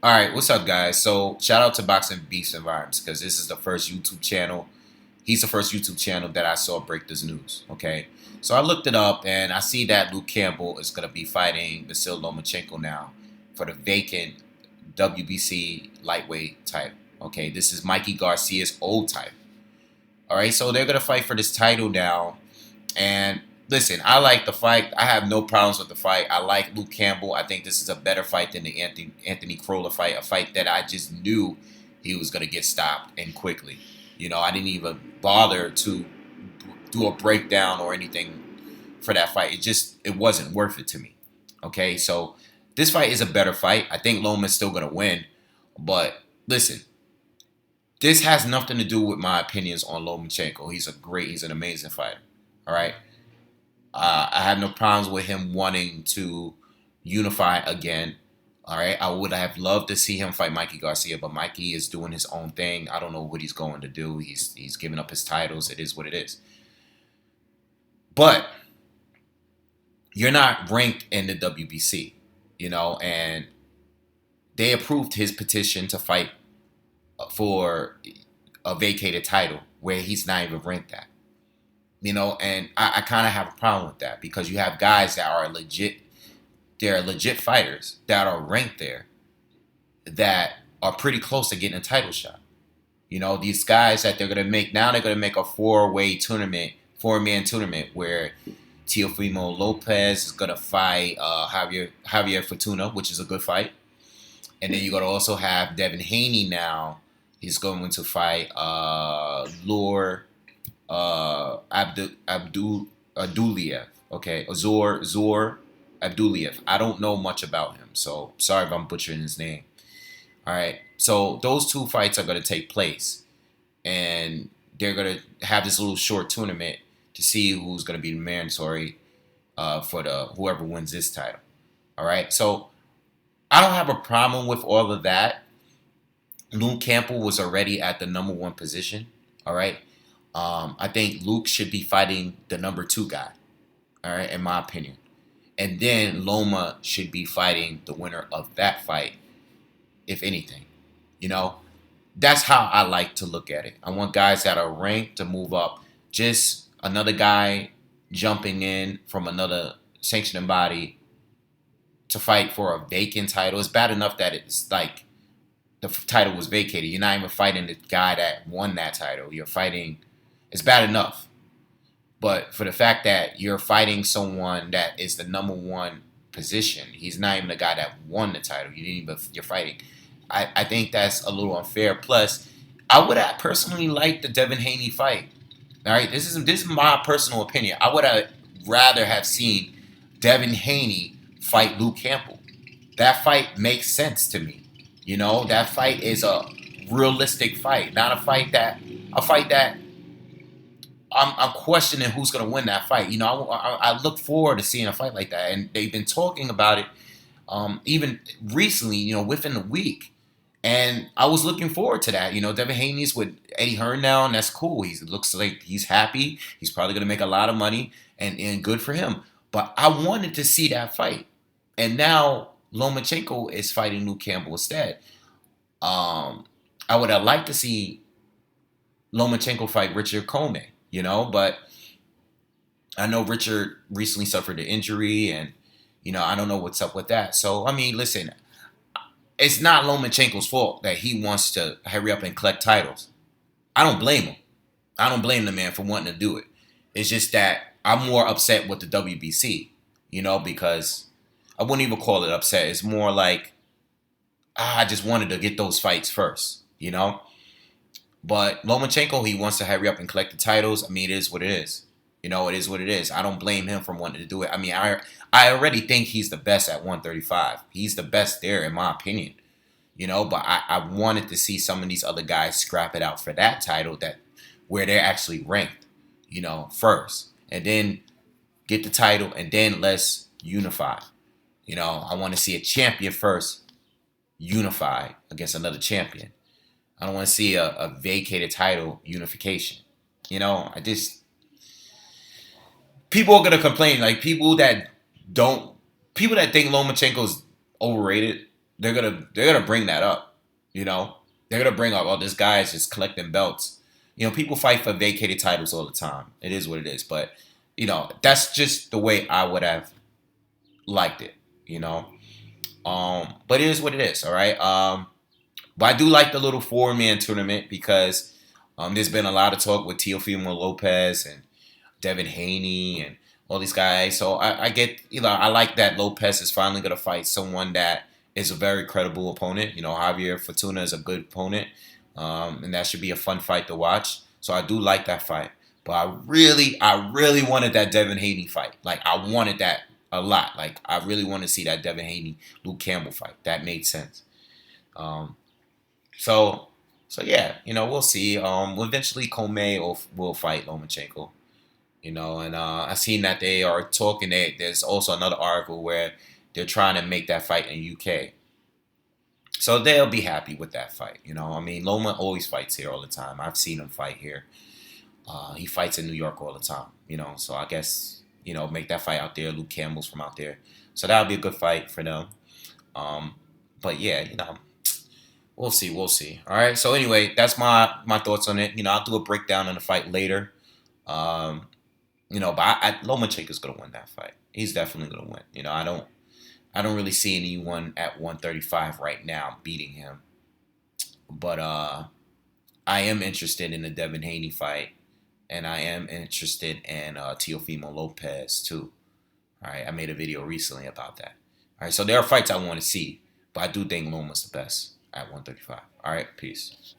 All right, what's up, guys? So, shout out to Boxing Beefs and Vibes because this is the first YouTube channel. He's the first YouTube channel that I saw break this news. Okay, so I looked it up and I see that Luke Campbell is gonna be fighting Vasyl Lomachenko now for the vacant WBC lightweight title. Okay, this is Mikey Garcia's old title. All right, so they're gonna fight for this title now. And listen, I like the fight. I have no problems with the fight. I like Luke Campbell. I think this is a better fight than the Anthony Crolla fight, a fight that I just knew he was going to get stopped and quickly. I didn't even bother to do a breakdown or anything for that fight. It wasn't worth it to me. Okay, so this fight is a better fight. I think Loma's still going to win, but listen, this has nothing to do with my opinions on Lomachenko. He's an amazing fighter. All right. I have no problems with him wanting to unify again. All right. I would have loved to see him fight Mikey Garcia, but Mikey is doing his own thing. I don't know what he's going to do. He's giving up his titles. It is what it is. But you're not ranked in the WBC, and they approved his petition to fight for a vacated title where he's not even ranked at. And I kind of have a problem with that because you have guys that are legit, they're legit fighters that are ranked there that are pretty close to getting a title shot. These guys that they're going to make a four-man tournament where Teofimo Lopez is going to fight Javier Fortuna, which is a good fight. And then you're going to also have Devin Haney now. He's going to fight Lure Abduliev. Okay, Zor Abduliev. I don't know much about him, so sorry if I'm butchering his name. All right, so those two fights are going to take place, and they're going to have this little short tournament to see who's going to be mandatory for the whoever wins this title. All right, so I don't have a problem with all of that. Luke Campbell was already at the number one position. All right. I think Luke should be fighting the number two guy. All right, in my opinion. And then Loma should be fighting the winner of that fight, if anything. You know, that's how I like to look at it. I want guys that are ranked to move up. Just another guy jumping in from another sanctioning body to fight for a vacant title. It's bad enough that it's like the title was vacated. You're not even fighting the guy that won that title. You're fighting. It's bad enough. But for the fact that you're fighting someone that is the number one position, he's not even the guy that won the title. You're fighting. I think that's a little unfair. Plus, I would have personally liked the Devin Haney fight. All right, this is my personal opinion. I would have rather have seen Devin Haney fight Luke Campbell. That fight makes sense to me. That fight is a realistic fight, not a fight that I'm questioning who's going to win that fight. I look forward to seeing a fight like that, and they've been talking about it even recently, within the week. And I was looking forward to that. Devin Haney's with Eddie Hearn now, and that's cool. He looks like he's happy. He's probably going to make a lot of money, and good for him. But I wanted to see that fight. And now Lomachenko is fighting Luke Campbell instead. I would have liked to see Lomachenko fight Richard Coleman, but I know Richard recently suffered an injury, and, I don't know what's up with that. So, I mean, listen, it's not Lomachenko's fault that he wants to hurry up and collect titles. I don't blame him. I don't blame the man for wanting to do it. It's just that I'm more upset with the WBC, because I wouldn't even call it upset. It's more like I just wanted to get those fights first, But Lomachenko, he wants to hurry up and collect the titles. I mean, it is what it is. It is what it is. I don't blame him for wanting to do it. I mean, I already think he's the best at 135. He's the best there, in my opinion. But I wanted to see some of these other guys scrap it out for that title where they're actually ranked, first. And then get the title, and then let's unify. I want to see a champion first unify against another champion. I don't want to see a vacated title unification. People are gonna complain. Like people that think Lomachenko's overrated. they're gonna bring that up. You know, they're gonna bring up, oh, this guy is just collecting belts. You know, people fight for vacated titles all the time. It is what it is. But you know, that's just the way I would have liked it. You know, but it is what it is. All right. But I do like the little 4-man tournament because there's been a lot of talk with Teofimo Lopez and Devin Haney and all these guys. So I get, you know, I like that Lopez is finally going to fight someone that is a very credible opponent. You know, Javier Fortuna is a good opponent, and that should be a fun fight to watch. So I do like that fight. But I really wanted that Devin Haney fight. Like, I wanted that a lot. Like, I really want to see that Devin Haney Luke Campbell fight. That made sense. Um, so so yeah, you know, we'll see. Eventually Comey will fight Lomachenko. You know, and I've seen that they are talking. There's also another article where they're trying to make that fight in UK. So they'll be happy with that fight. You know, I mean, Loma always fights here all the time. I've seen him fight here. He fights in New York all the time. You know, so I guess, you know, make that fight out there. Luke Campbell's from out there, so that'll be a good fight for them. Um, but yeah, you know, we'll see, we'll see. All right. So anyway, that's my thoughts on it. You know, I'll do a breakdown on the fight later. Um, you know, but Lomachenko's gonna win that fight. He's definitely gonna win. You know, I don't really see anyone at 135 right now beating him. But I am interested in the Devin Haney fight, and I am interested in Teofimo Lopez too. All right, I made a video recently about that. All right, so there are fights I want to see, but I do think Loma's the best at 135. All right, peace.